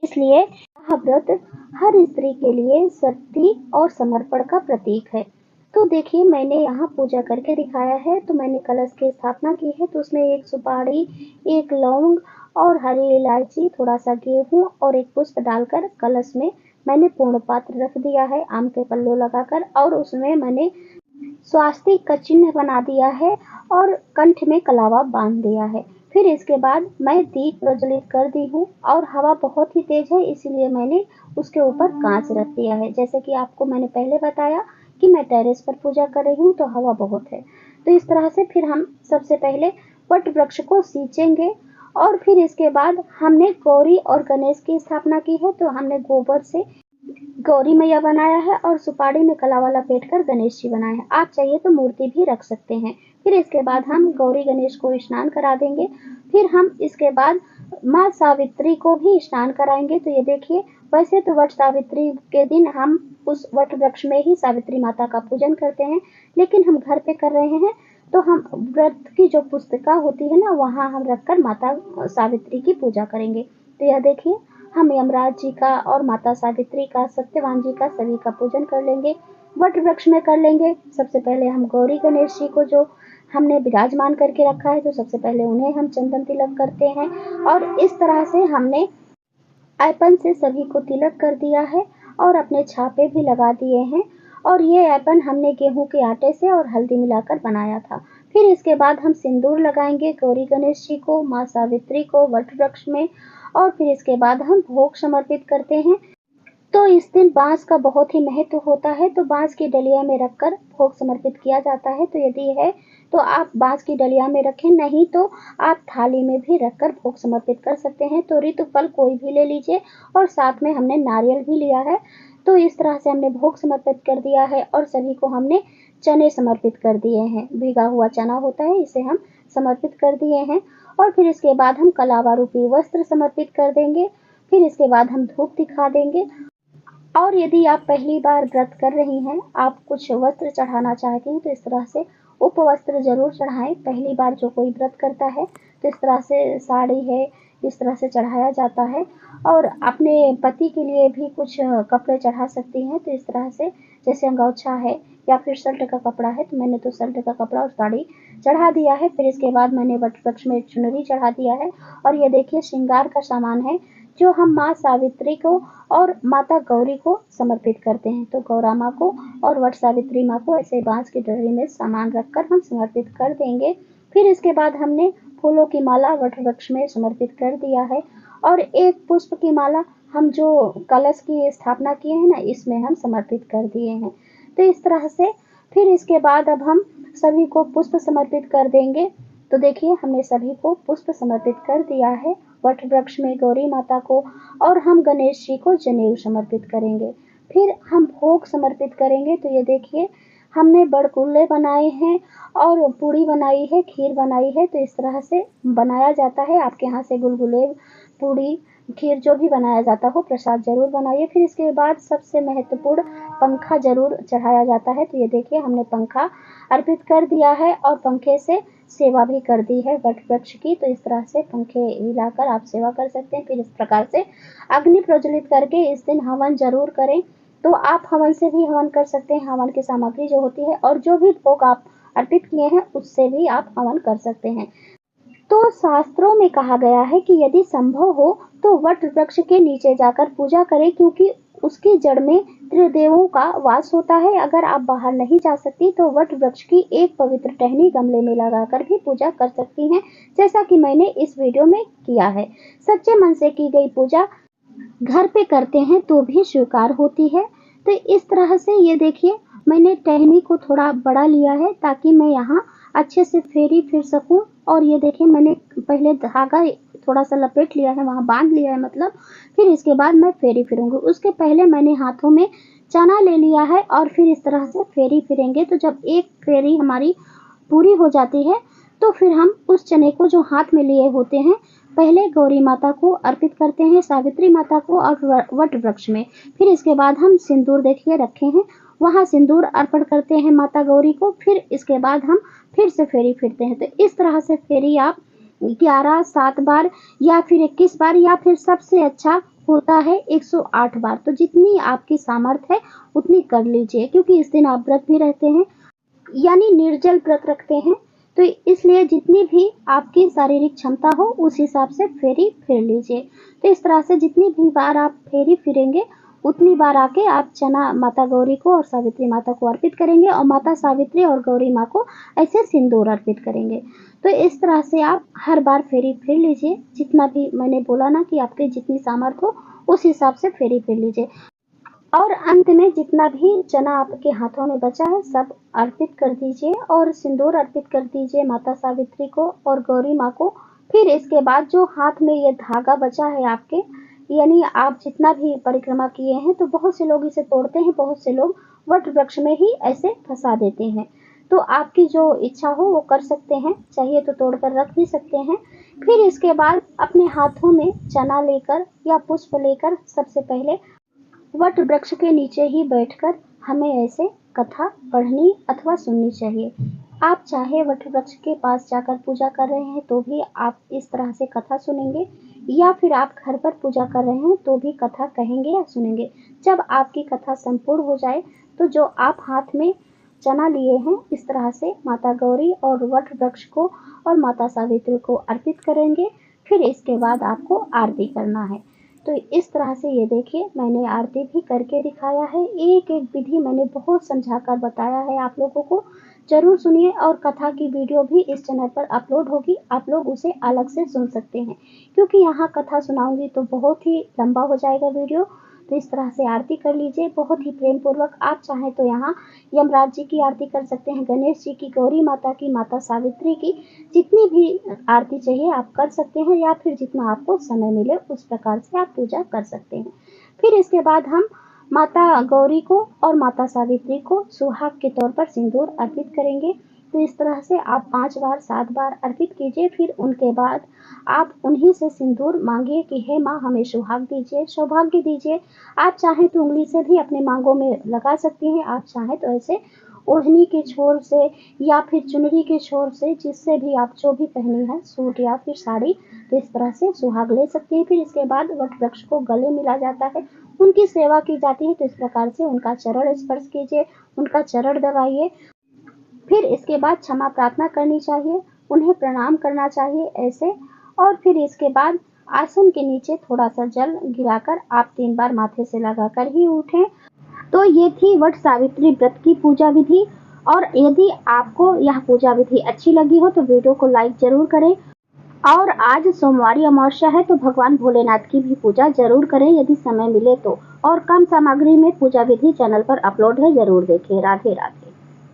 इसलिए यह व्रत हर स्त्री के लिए शक्ति और समर्पण का प्रतीक है। तो देखिए मैंने यहाँ पूजा करके दिखाया है। तो मैंने कलश की स्थापना की है, तो उसमें एक सुपारी, एक लौंग और हरी इलायची, थोड़ा सा गेहूं और एक पुष्प डालकर कलश में मैंने पूर्ण पात्र रख दिया है आम के पल्लू लगाकर, और उसमें मैंने स्वास्तिक का चिन्ह बना दिया है और कंठ में कलावा बांध दिया है। फिर इसके बाद मैं दीप प्रज्वलित कर दी हूँ, और हवा बहुत ही तेज है इसीलिए मैंने उसके ऊपर कांच रख दिया है। जैसे कि आपको मैंने पहले बताया कि मैं टेरेस पर पूजा कर रही हूँ तो हवा बहुत है। तो इस तरह से फिर हम सबसे पहले वट वृक्ष को सींचेंगे, और फिर इसके बाद हमने गौरी और गणेश की स्थापना की है। तो हमने गोबर से गौरी मैया बनाया है और सुपारी में कलावा लपेट कर गणेश जी बनाए हैं। आप चाहिए तो मूर्ति भी रख सकते हैं। फिर इसके बाद हम गौरी गणेश को स्नान करा देंगे। फिर हम इसके बाद माँ सावित्री को भी स्नान कराएंगे। तो ये देखिए, वैसे तो वट सावित्री के दिन हम उस वट वृक्ष में ही सावित्री माता का पूजन करते हैं, लेकिन हम घर पे कर रहे हैं तो हम व्रत की जो पुस्तिका होती है ना, वहाँ हम रखकर माता सावित्री की पूजा करेंगे। तो यह देखिए, हम यमराज जी का और माता सावित्री का, सत्यवान जी का, सभी का पूजन कर लेंगे, वट वृक्ष में कर लेंगे। सबसे पहले हम गौरी गणेश जी को जो हमने विराजमान करके रखा है, तो सबसे पहले उन्हें हम चंदन तिलक करते हैं, और इस तरह से हमने ऐपन से सभी को तिलक कर दिया है और अपने छापे भी लगा दिए हैं। और ये ऐपन हमने गेहूं के आटे से और हल्दी मिलाकर बनाया था। फिर इसके बाद हम सिंदूर लगाएंगे गौरी गणेश जी को, माँ सावित्री को वट वृक्ष में, और फिर इसके बाद हम भोग समर्पित करते हैं। तो इस दिन बांस का बहुत ही महत्व होता है, तो बांस की डलिया में रखकर भोग समर्पित किया जाता है। तो यदि है तो आप बांस की डलिया में रखें, नहीं तो आप थाली में भी रखकर भोग समर्पित कर सकते हैं। तो ऋतु फल कोई भी ले लीजिए, और साथ में हमने नारियल भी लिया है। तो इस तरह से हमने भोग समर्पित कर दिया है, और सभी को हमने चने समर्पित कर दिए हैं। भीगा हुआ चना होता है, इसे हम समर्पित कर दिए हैं। और फिर इसके बाद हम कलावा रूपी वस्त्र समर्पित कर देंगे। फिर इसके बाद हम धूप दिखा देंगे। और यदि आप पहली बार व्रत कर रही हैं, आप कुछ वस्त्र चढ़ाना चाहती हैं, तो इस तरह से उपवस्त्र जरूर चढ़ाएं। पहली बार जो कोई व्रत करता है तो इस तरह से साड़ी है, इस तरह से चढ़ाया जाता है। और अपने पति के लिए भी कुछ कपड़े चढ़ा सकती हैं। तो इस तरह से जैसे अंगौछा है या फिर शर्ट का कपड़ा है, तो मैंने तो शर्ट का कपड़ा और साड़ी चढ़ा दिया है। फिर इसके बाद मैंने वट वृक्ष में एक चुनरी चढ़ा दिया है। और ये देखिए, श्रृंगार का सामान है जो हम माँ सावित्री को और माता गौरी को समर्पित करते हैं। तो गौरा माँ को और वट सावित्री माँ को ऐसे बांस की डोरी में सामान रखकर हम समर्पित कर देंगे। फिर इसके बाद हमने फूलों की माला वट वृक्ष में समर्पित कर दिया है, और एक पुष्प की माला हम जो कलश की स्थापना किए हैं ना, इसमें हम समर्पित कर दिए हैं। तो इस तरह से फिर इसके बाद अब हम सभी को पुष्प समर्पित कर देंगे। तो देखिए, हमने सभी को पुष्प समर्पित कर दिया है वट वृक्ष में गौरी माता को, और हम गणेश जी को जनेऊ समर्पित करेंगे। फिर हम भोग समर्पित करेंगे। तो ये देखिए, हमने बड़कुल्ले बनाए हैं और पूड़ी बनाई है, खीर बनाई है। तो इस तरह से बनाया जाता है। आपके यहाँ से गुलगुले, पूड़ी, खीर जो भी बनाया जाता हो, प्रसाद जरूर बनाइए। फिर इसके बाद सबसे महत्वपूर्ण पंखा जरूर चढ़ाया जाता है। तो ये देखिए, हमने पंखा अर्पित कर दिया है और पंखे से सेवा भी कर दी है वट वृक्ष की। तो इस तरह से पंखे हिलाकर आप सेवा कर सकते हैं। फिर इस प्रकार से अग्नि प्रज्वलित करके इस दिन हवन जरूर करें। तो आप हवन से भी हवन कर सकते हैं, हवन की सामग्री जो होती है और जो भी भोग आप अर्पित किए हैं उससे भी आप हवन कर सकते हैं। तो शास्त्रों में कहा गया है कि यदि संभव हो तो वट वृक्ष के नीचे जाकर पूजा करें, क्योंकि उसकी जड़ में त्रिदेवों का वास होता है। अगर आप बाहर नहीं जा सकती तो वट वृक्ष की एक पवित्र टहनी गमले में लगाकर भी पूजा कर सकती हैं, जैसा कि मैंने इस वीडियो में किया है। सच्चे मन से की गई पूजा घर पे करते हैं तो भी स्वीकार होती है। तो इस तरह से ये देखिए, मैंने टहनी को थोड़ा बड़ा लिया है ताकि मैं यहाँ अच्छे से फेरी फिर सकूं। और ये देखिए, मैंने पहले धागा थोड़ा सा लपेट लिया है, वहाँ बांध लिया है मतलब। फिर इसके बाद मैं फेरी फिरूंगी। उसके पहले मैंने हाथों में चना ले लिया है और फिर इस तरह से फेरी फिरेंगे। तो जब एक फेरी हमारी पूरी हो जाती है तो फिर हम उस चने को जो हाथ में लिए होते हैं, पहले गौरी माता को अर्पित करते हैं, सावित्री माता को और वट वृक्ष में। फिर इसके बाद हम सिंदूर देखिए रखे हैं, वहाँ सिंदूर अर्पण करते हैं माता गौरी को। फिर इसके बाद हम फिर से फेरी फिरते हैं। तो इस तरह से फेरी आप 11, 7 बार या फिर 21 बार, या फिर सबसे अच्छा होता है 108 बार। तो जितनी आपकी सामर्थ्य है उतनी कर लीजिए, क्योंकि इस दिन आप व्रत भी रहते हैं, यानी निर्जल व्रत रखते हैं। तो इसलिए जितनी भी आपकी शारीरिक क्षमता हो उस हिसाब से फेरी फिर लीजिए। तो इस तरह से जितनी भी बार आप फेरी फिरेंगे उतनी बार आके आप चना माता गौरी को और सावित्री माता को अर्पित करेंगे, और माता सावित्री और गौरी माँ को ऐसे सिंदूर अर्पित करेंगे। तो इस तरह से आप हर बार फेरी फिर लीजिए। जितना भी मैंने बोला ना कि आपके जितनी सामर्थ्य हो उस हिसाब से फेरी फिर लीजिए। और अंत में जितना भी चना आपके हाथों में बचा है सब अर्पित कर दीजिए, और सिंदूर अर्पित कर दीजिए माता सावित्री को और गौरी माँ को। फिर इसके बाद जो हाथ में ये धागा बचा है आपके, यानी आप जितना भी परिक्रमा किए हैं, तो बहुत से लोग इसे तोड़ते हैं, बहुत से लोग वट वृक्ष में ही ऐसे फंसा देते हैं। तो आपकी जो इच्छा हो वो कर सकते हैं, चाहिए तो तोड़कर रख भी सकते हैं। फिर इसके बाद अपने हाथों में चना लेकर या पुष्प लेकर सबसे पहले वट वृक्ष के नीचे ही बैठकर हमें ऐसे कथा पढ़नी अथवा सुननी चाहिए। आप चाहे वट वृक्ष के पास जाकर पूजा कर रहे हैं तो भी आप इस तरह से कथा सुनेंगे, या फिर आप घर पर पूजा कर रहे हैं तो भी कथा कहेंगे या सुनेंगे। जब आपकी कथा संपूर्ण हो जाए तो जो आप हाथ में चना लिए हैं इस तरह से माता गौरी और वट वृक्ष को और माता सावित्री को अर्पित करेंगे। फिर इसके बाद आपको आरती करना है। तो इस तरह से ये देखिए मैंने आरती भी करके दिखाया है। एक एक विधि मैंने बहुत समझाकर बताया है आप लोगों को। जरूर सुनिए, और कथा की वीडियो भी इस चैनल पर अपलोड होगी, आप लोग उसे अलग से सुन सकते हैं, क्योंकि यहाँ कथा सुनाऊंगी तो बहुत ही लंबा हो जाएगा वीडियो। तो इस तरह से आरती कर लीजिए बहुत ही प्रेम पूर्वक। आप चाहें तो यहाँ यमराज जी की आरती कर सकते हैं, गणेश जी की, गौरी माता की, माता सावित्री की, जितनी भी आरती चाहिए आप कर सकते हैं, या फिर जितना आपको समय मिले उस प्रकार से आप पूजा कर सकते हैं। फिर इसके बाद हम माता गौरी को और माता सावित्री को सुहाग के तौर पर सिंदूर अर्पित करेंगे। तो इस तरह से आप 5 बार 7 बार अर्पित कीजिए। फिर उनके बाद आप उन्हीं से सिंदूर मांगिए कि हे माँ हमें सुहाग दीजिए, सौभाग्य दीजिए। आप चाहें तो उंगली से भी अपने मांगों में लगा सकती हैं, आप चाहें तो ऐसे ओढ़नी के छोर से या फिर चुनरी के छोर से, जिससे भी आप जो भी पहनी है सूट या फिर साड़ी, तो इस तरह से सुहाग ले सकती हैं। फिर इसके बाद वट वृक्ष को गले मिला जाता है, उनकी सेवा की जाती है। तो इस प्रकार से उनका चरण स्पर्श कीजिए, उनका चरण दबाइए। फिर इसके बाद क्षमा प्रार्थना करनी चाहिए, उन्हें प्रणाम करना चाहिए ऐसे। और फिर इसके बाद आसन के नीचे थोड़ा सा जल गिराकर आप 3 बार माथे से लगाकर ही उठें। तो ये थी वट सावित्री व्रत की पूजा विधि। और यदि आपको यह पूजा विधि अच्छी लगी हो तो वीडियो को लाइक जरूर करें। और आज सोमवारी अमावस्या है तो भगवान भोलेनाथ की भी पूजा जरूर करें यदि समय मिले तो। और कम सामग्री में पूजा विधि चैनल पर अपलोड है, जरूर देखें। राधे राधे।